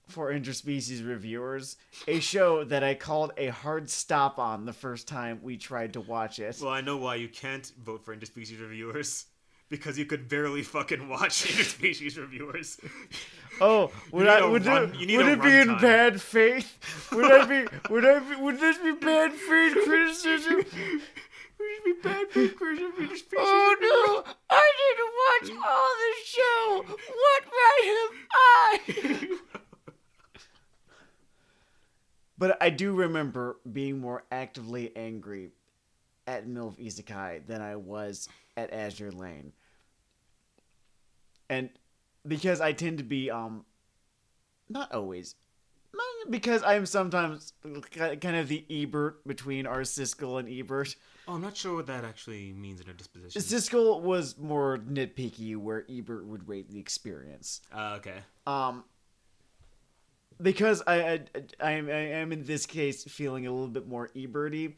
for Interspecies Reviewers, a show that I called a hard stop on the first time we tried to watch it. Well, I know why you can't vote for Interspecies Reviewers. Because you could barely fucking watch Interspecies Reviewers. Oh, would it be in bad faith? Would this be bad faith criticism? Would it be bad faith criticism? Oh no! I didn't watch all the show! What right have I? But I do remember being more actively angry at MILF Isekai than I was at Azure Lane. And because I tend to be, not always, because I'm sometimes kind of the Ebert between our Siskel and Ebert. Oh, I'm not sure what that actually means in a disposition. Siskel was more nitpicky, where Ebert would rate the experience. Okay. Because I am in this case feeling a little bit more Ebert-y.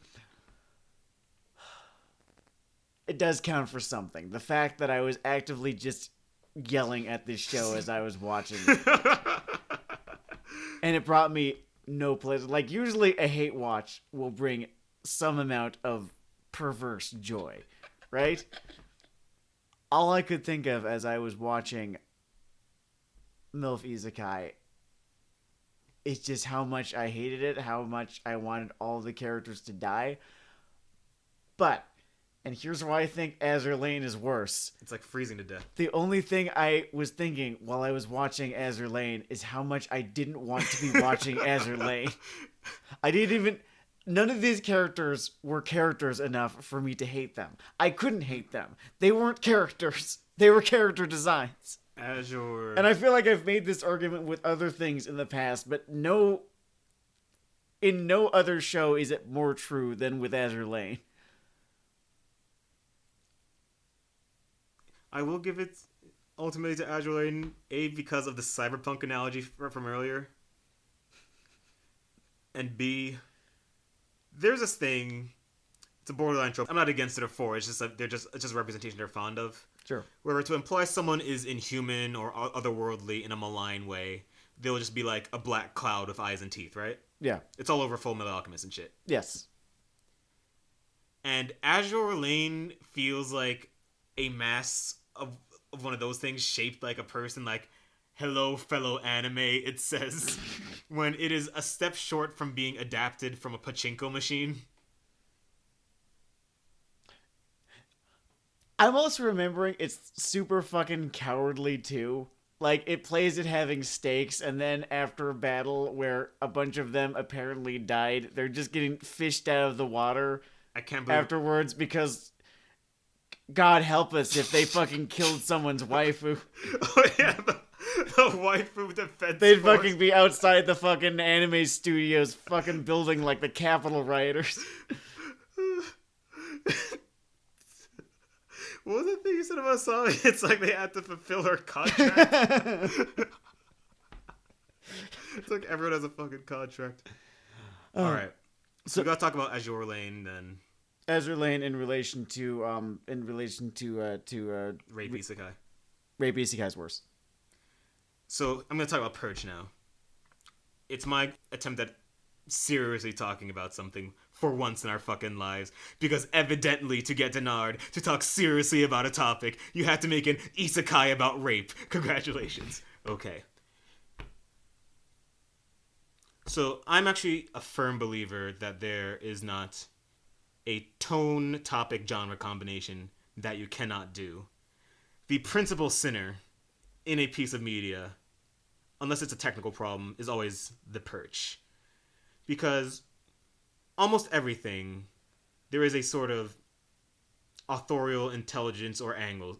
It does count for something. The fact that I was actively just yelling at this show as I was watching it. And it brought me no pleasure. Like, usually a hate watch will bring some amount of perverse joy, right? All I could think of as I was watching MILF Isekai is just how much I hated it, how much I wanted all the characters to die. But, and here's why I think Azure Lane is worse. It's like freezing to death. The only thing I was thinking while I was watching Azure Lane is how much I didn't want to be watching Azure Lane. I didn't even... None of these characters were characters enough for me to hate them. I couldn't hate them. They weren't characters. They were character designs. Azure... And I feel like I've made this argument with other things in the past, but in no other show is it more true than with Azure Lane. I will give it ultimately to Azure Lane, A, because of the cyberpunk analogy from earlier, and B, there's this thing, it's a borderline trope. I'm not against it or for it, it's just it's just a representation they're fond of. Sure. Where to imply someone is inhuman or otherworldly in a malign way, they'll just be like a black cloud with eyes and teeth, right? Yeah. It's all over Full Metal Alchemist and shit. Yes. And Azure Lane feels like a mass of one of those things shaped like a person, like, hello, fellow anime, it says, when it is a step short from being adapted from a pachinko machine. I'm also remembering it's super fucking cowardly, too. Like, it plays it having stakes, and then after a battle where a bunch of them apparently died, they're just getting fished out of the water I can't believe afterwards because... God help us if they fucking killed someone's waifu. Oh yeah, the waifu defense They'd force. fucking be outside the fucking anime studios fucking building like the Capitol rioters. What was the thing you said about Sally? It's like they had to fulfill her contract. It's like everyone has a fucking contract. Alright. So we gotta talk about Azure Lane then. Azure Lane in relation to Rape Isekai. Rape Isekai's worse. So I'm gonna talk about Purge now. It's my attempt at seriously talking about something for once in our fucking lives, because evidently to get Denard to talk seriously about a topic, you had to make an isekai about rape. Congratulations. Okay. So I'm actually a firm believer that there is not a tone, topic, genre combination that you cannot do. The principal sinner in a piece of media, unless it's a technical problem, is always the perch. Because almost everything, there is a sort of authorial intelligence or angle.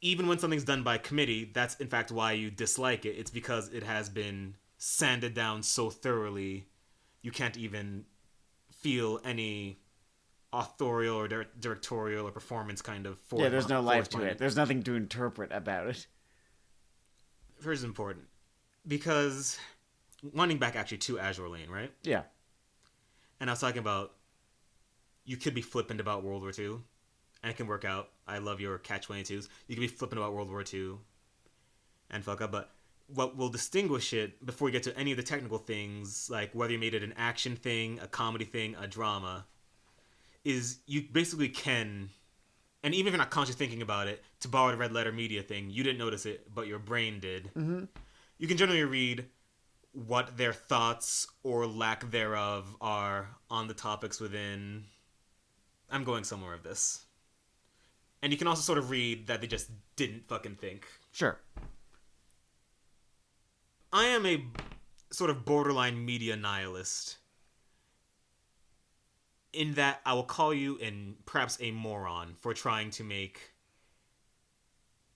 Even when something's done by committee, that's in fact why you dislike it. It's because it has been sanded down so thoroughly, you can't even feel any authorial or directorial or performance kind of yeah, there's no life to it. There's nothing to interpret about it. First is important because winding back actually to Azure Lane, right? Yeah. And I was talking about you could be flippant about World War II and it can work out. I love your catch-22s. You could be flippant about World War II and fuck up, but what will distinguish it before we get to any of the technical things, like whether you made it an action thing, a comedy thing, a drama, is you basically can, and even if you're not consciously thinking about it, to borrow the red letter media thing, you didn't notice it, but your brain did. Mm-hmm. You can generally read what their thoughts or lack thereof are on the topics within. I'm going somewhere with this. And you can also sort of read that they just didn't fucking think. Sure. I am a sort of borderline media nihilist, in that I will call you perhaps a moron for trying to make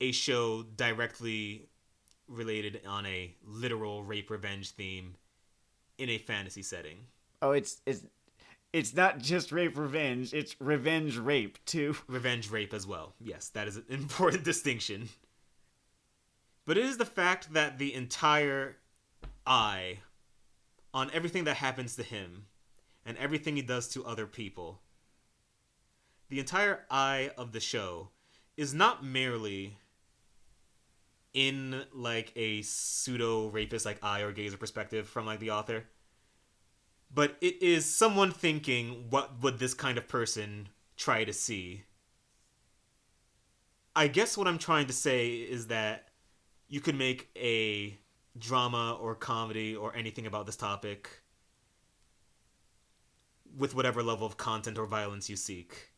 a show directly related on a literal rape revenge theme in a fantasy setting. Oh, it's not just rape revenge, it's revenge rape too. Revenge rape as well. Yes, that is an important distinction. But it is the fact that the entire eye on everything that happens to him and everything he does to other people, the entire eye of the show is not merely in like a pseudo rapist like eye or gaze or perspective from like the author, but it is someone thinking, what would this kind of person try to see? I guess what I'm trying to say is that you could make a drama or comedy or anything about this topic with whatever level of content or violence you seek.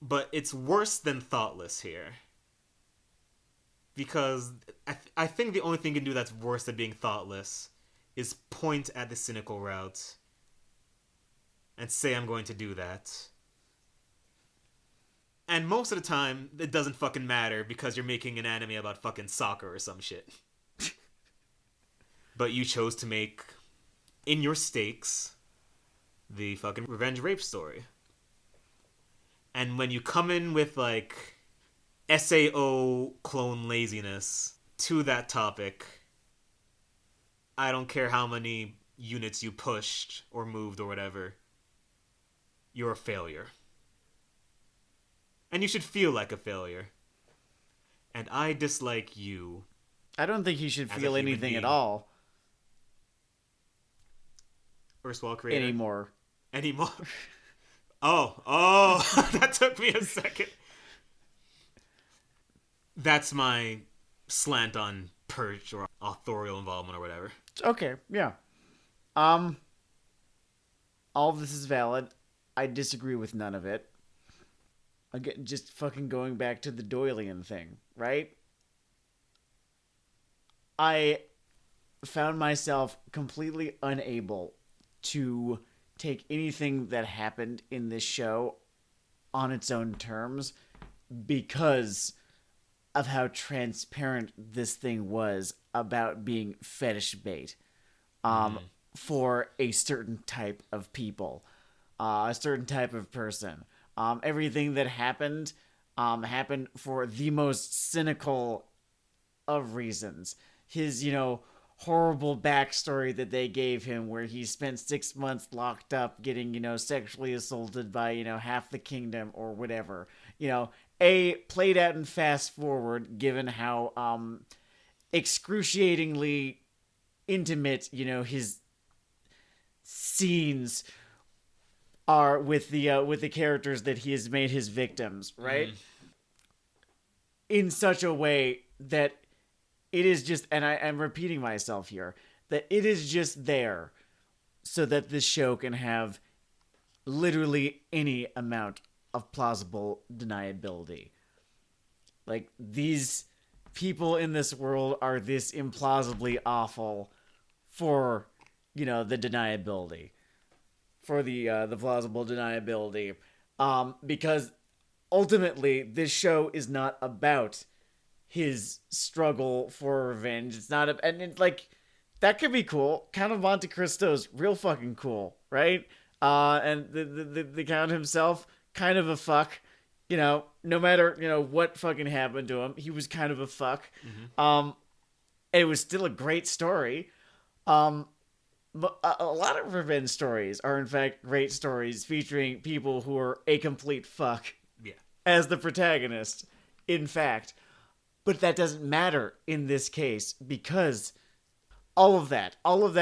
But it's worse than thoughtless here. Because I think the only thing you can do that's worse than being thoughtless is point at the cynical route and say, I'm going to do that. And most of the time, it doesn't fucking matter because you're making an anime about fucking soccer or some shit. But you chose to make, in your stakes, the fucking revenge rape story. And when you come in with, like, SAO clone laziness to that topic, I don't care how many units you pushed or moved or whatever, you're a failure. And you should feel like a failure. And I dislike you. I don't think he should As a feel human anything being. at all Erstwhile creator. anymore. Oh, that took me a second. That's my slant on purge or authorial involvement or whatever. Okay, yeah. All of this is valid. I disagree with none of it. Again, just fucking going back to the Doylean thing, right? I found myself completely unable to take anything that happened in this show on its own terms because of how transparent this thing was about being fetish bait for a certain type of people, a certain type of person. Everything that happened happened for the most cynical of reasons. His, horrible backstory that they gave him where he spent 6 months locked up getting, sexually assaulted by, half the kingdom or whatever. Played out in fast forward given how excruciatingly intimate, his scenes are with the characters that he has made his victims, right? In such a way that it is just, and I'm repeating myself here, that it is just there so that this show can have literally any amount of plausible deniability. Like, these people in this world are this implausibly awful for, the deniability. For the plausible deniability. Because ultimately, this show is not about his struggle for revenge. It's not and it's like, that could be cool. Count of Monte Cristo's real fucking cool, right? And the Count himself, kind of a fuck. No matter, what fucking happened to him, he was kind of a fuck. And it was still a great story. But a lot of revenge stories are, in fact, great stories featuring people who are a complete fuck Yeah. as the protagonist, in fact. But that doesn't matter in this case because all of that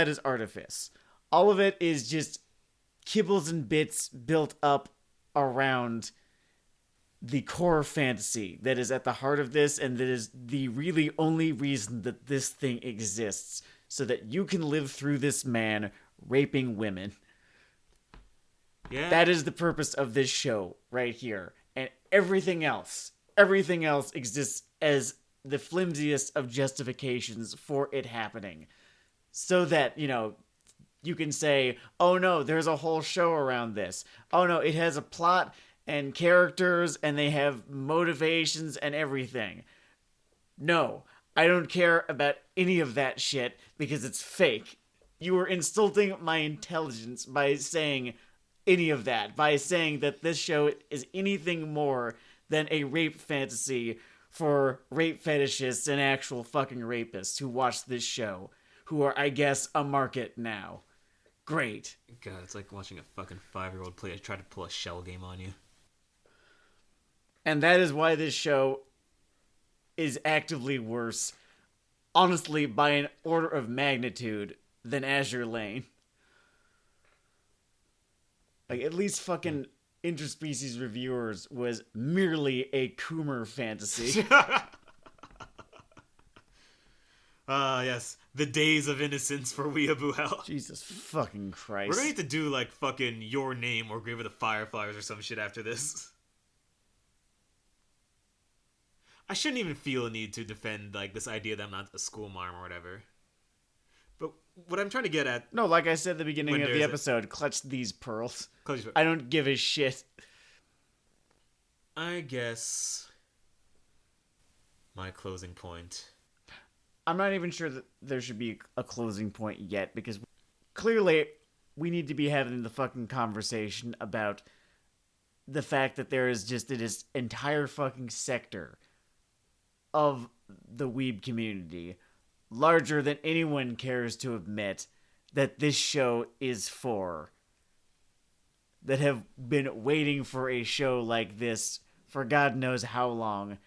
is artifice. All of it is just kibbles and bits built up around the core fantasy that is at the heart of this, and that is the really only reason that this thing exists, so that you can live through this man raping women. Yeah. That is the purpose of this show right here. And everything else exists as the flimsiest of justifications for it happening. So that, you can say, oh no, there's a whole show around this. Oh no, it has a plot and characters and they have motivations and everything. No, I don't care about any of that shit because it's fake. You are insulting my intelligence by saying any of that, by saying that this show is anything more than a rape fantasy for rape fetishists and actual fucking rapists who watch this show, who are, I guess, a market now. Great. God, it's like watching a fucking 5-year-old try to pull a shell game on you. And that is why this show is actively worse, honestly, by an order of magnitude, than Azure Lane. Like, at least fucking Interspecies Reviewers was merely a Coomer fantasy. Yes. The days of innocence for Weeaboo Hell. Jesus fucking Christ. We're gonna need to do, like, fucking Your Name or Grave of the Fireflies or some shit after this. I shouldn't even feel a need to defend, like, this idea that I'm not a school marm or whatever. But what I'm trying to get at... No, like I said at the beginning of the episode, clutch these pearls. I don't give a shit. I guess... my closing point... I'm not even sure that there should be a closing point yet, because clearly we need to be having the fucking conversation about the fact that there is just this entire fucking sector of the weeb community, larger than anyone cares to admit, that this show is for, that have been waiting for a show like this for God knows how long,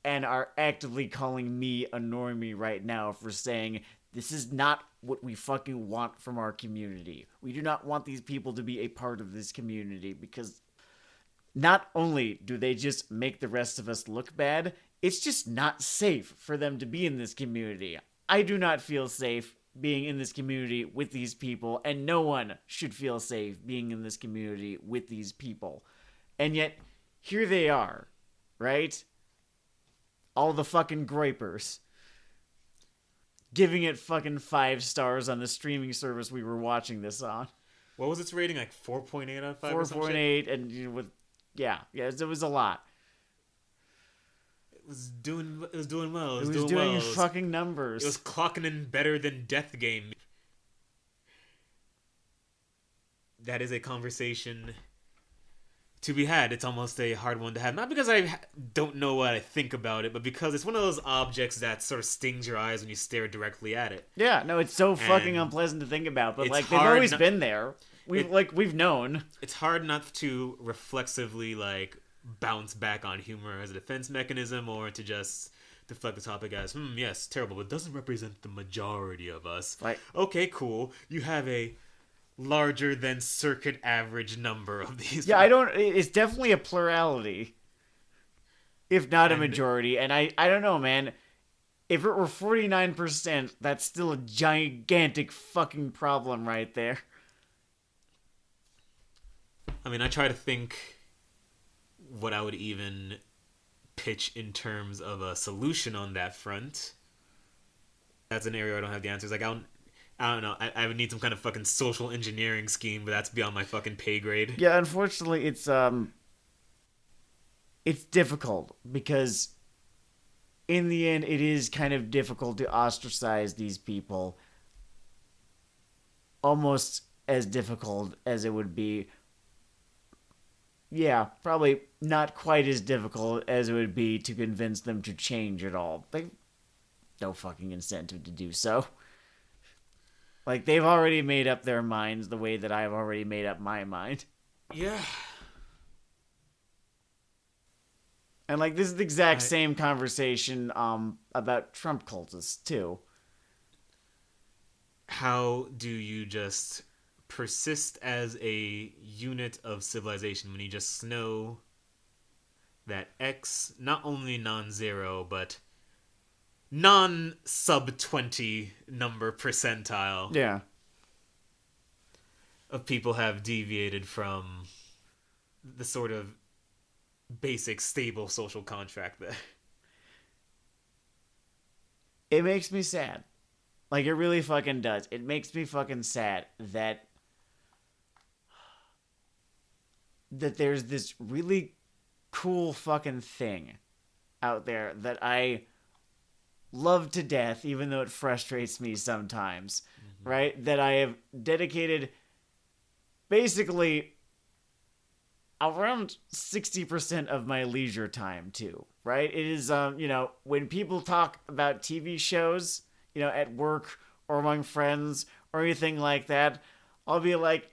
and are actively calling me a normie right now for saying, this is not what we fucking want from our community. We do not want these people to be a part of this community, because not only do they just make the rest of us look bad, it's just not safe for them to be in this community. I do not feel safe being in this community with these people, and no one should feel safe being in this community with these people. And yet, here they are, right? All the fucking gripers. Giving it fucking 5 stars on the streaming service we were watching this on. What was its rating? Like 4.8 out of 5 4.8, and with... Yeah, it was a lot. It was doing well. It was doing fucking numbers. It was clocking in better than Death Game. That is a conversation to be had. It's almost a hard one to have. Not because I don't know what I think about it, but because it's one of those objects that sort of stings your eyes when you stare directly at it. Yeah, no, it's so fucking unpleasant to think about, but like they've always been there. We've known. It's hard not to reflexively like bounce back on humor as a defense mechanism, or to just deflect the topic as, yes, terrible, but it doesn't represent the majority of us. Like, okay, cool. You have a larger than circuit average number of these. Yeah, it's definitely a plurality, if not a majority. And I don't know, man. If it were 49%, that's still a gigantic fucking problem right there. I mean, I try to think what I would even pitch in terms of a solution on that front. That's an area I don't have the answers. Like, I don't know. I would need some kind of fucking social engineering scheme, but that's beyond my fucking pay grade. Yeah, unfortunately, it's difficult because in the end, it is kind of difficult to ostracize these people. Almost as difficult as it would be. Yeah, probably not quite as difficult as it would be to convince them to change at all. They've no fucking incentive to do so. Like, they've already made up their minds the way that I've already made up my mind. Yeah. And like this is the exact same conversation about Trump cultists too. How do you just persist as a unit of civilization when you just know that X not only non-zero but non-sub 20 number percentile Yeah. of people have deviated from the sort of basic stable social contract there? It makes me sad. Like, it really fucking does. It makes me fucking sad that there's this really cool fucking thing out there that I love to death, even though it frustrates me sometimes, right? That I have dedicated basically around 60% of my leisure time to, right? It is, when people talk about TV shows, at work or among friends or anything like that, I'll be like,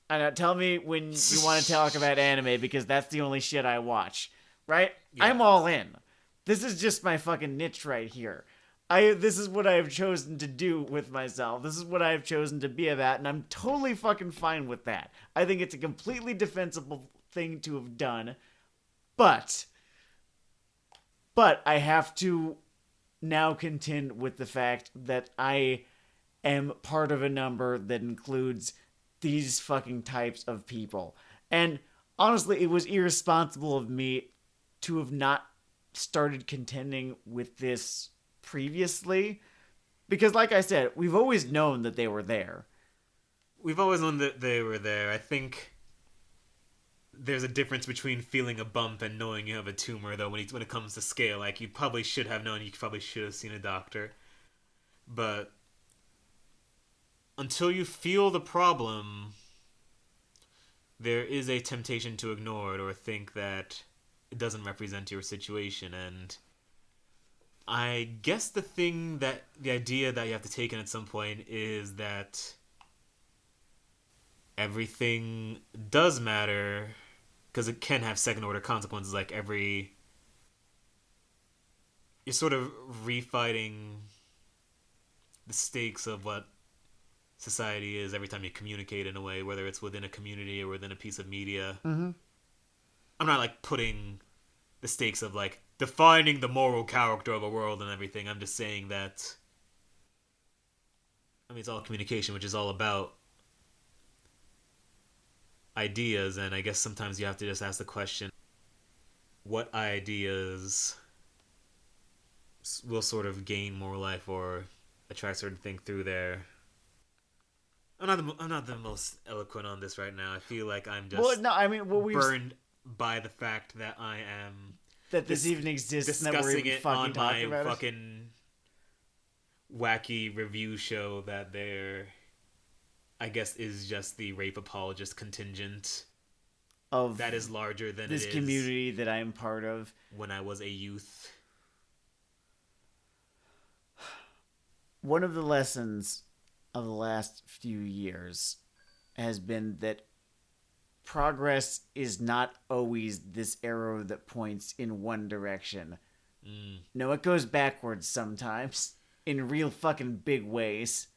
I don't know, tell me when you want to talk about anime because that's the only shit I watch, right? Yeah. I'm all in. This is just my fucking niche right here. This is what I have chosen to do with myself. This is what I have chosen to be about, and I'm totally fucking fine with that. I think it's a completely defensible thing to have done, but I have to now contend with the fact that I am part of a number that includes these fucking types of people. And honestly, it was irresponsible of me to have not started contending with this previously. Because like I said, we've always known that they were there. We've always known that they were there. I think there's a difference between feeling a bump and knowing you have a tumor, though, when it comes to scale. Like, you probably should have known, you probably should have seen a doctor. But until you feel the problem, there is a temptation to ignore it or think that it doesn't represent your situation. And I guess the idea that you have to take in at some point is that everything does matter, because it can have second order consequences. Like, you're sort of refighting the stakes of what society is every time you communicate in a way, whether it's within a community or within a piece of media. Mm-hmm. I'm not like putting the stakes of like defining the moral character of a world and everything. I'm just saying that, I mean, it's all communication, which is all about ideas, and I guess sometimes you have to just ask the question, what ideas will sort of gain more life or attract certain thing through there. I'm not the most eloquent on this right now. I feel like I'm just burned by the fact that I am that this even exists and that we're even fucking talking about it. Fucking wacky review show that there, I guess, is just the rape apologist contingent of that is larger than this community that I am part of. When I was a youth, one of the lessons of the last few years has been that progress is not always this arrow that points in one direction. No, it goes backwards sometimes in real fucking big ways.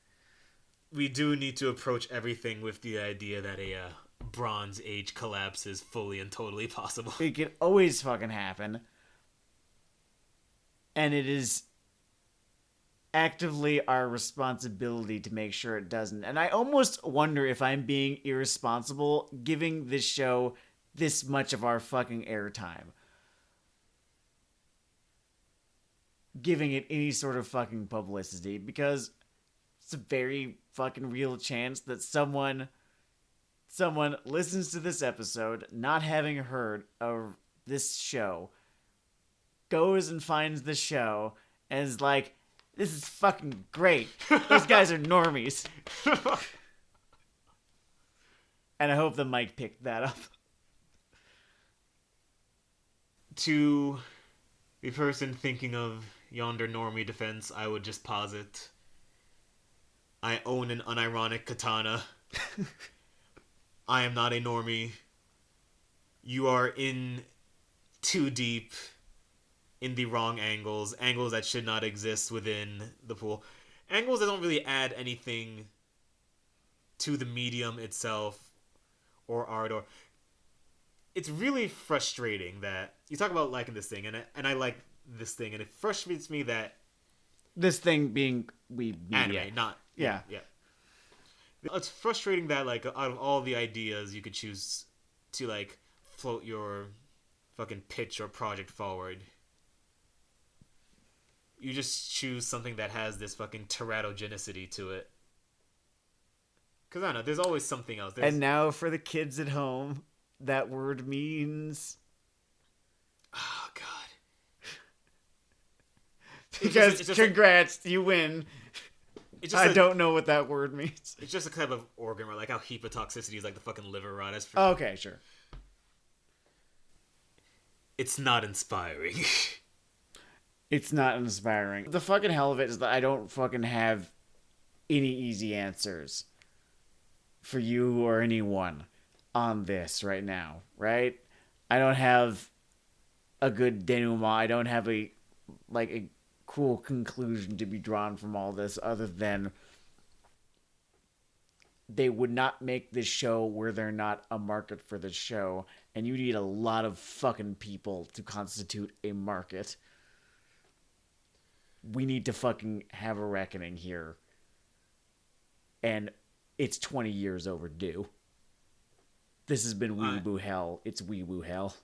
We do need to approach everything with the idea that a Bronze Age collapse is fully and totally possible. It can always fucking happen. And it is actively our responsibility to make sure it doesn't. And I almost wonder if I'm being irresponsible giving this show this much of our fucking airtime. Giving it any sort of fucking publicity, because it's a very fucking real chance that someone listens to this episode not having heard of this show, goes and finds the show and is like, this is fucking great. Those guys are normies. And I hope the mic picked that up. To the person thinking of yonder normie defense, I would just posit, I own an unironic katana. I am not a normie. You are in too deep in the wrong angles that should not exist within the pool, angles that don't really add anything to the medium itself or art. Or it's really frustrating that you talk about liking this thing, and I like this thing, and it frustrates me that This thing being weeb media. anime, not Yeah. yeah. It's frustrating that like out of all the ideas you could choose to like float your fucking pitch or project forward, you just choose something that has this fucking teratogenicity to it. Cause I don't know, there's always something else. And now for the kids at home, that word means Oh god. because it's just congrats, you win. It's just I don't know what that word means. It's just a type of organ, right? Like how hepatotoxicity is like the fucking liver rot. Okay, sure. It's not inspiring. It's not inspiring. The fucking hell of it is that I don't fucking have any easy answers for you or anyone on this right now, right? I don't have a good denouement. I don't have a cool conclusion to be drawn from all this other than they would not make this show were there not a market for this show, and you need a lot of fucking people to constitute a market. We need to fucking have a reckoning here. And it's 20 years overdue. This has been Weeboo Hell. It's Weeboo Hell.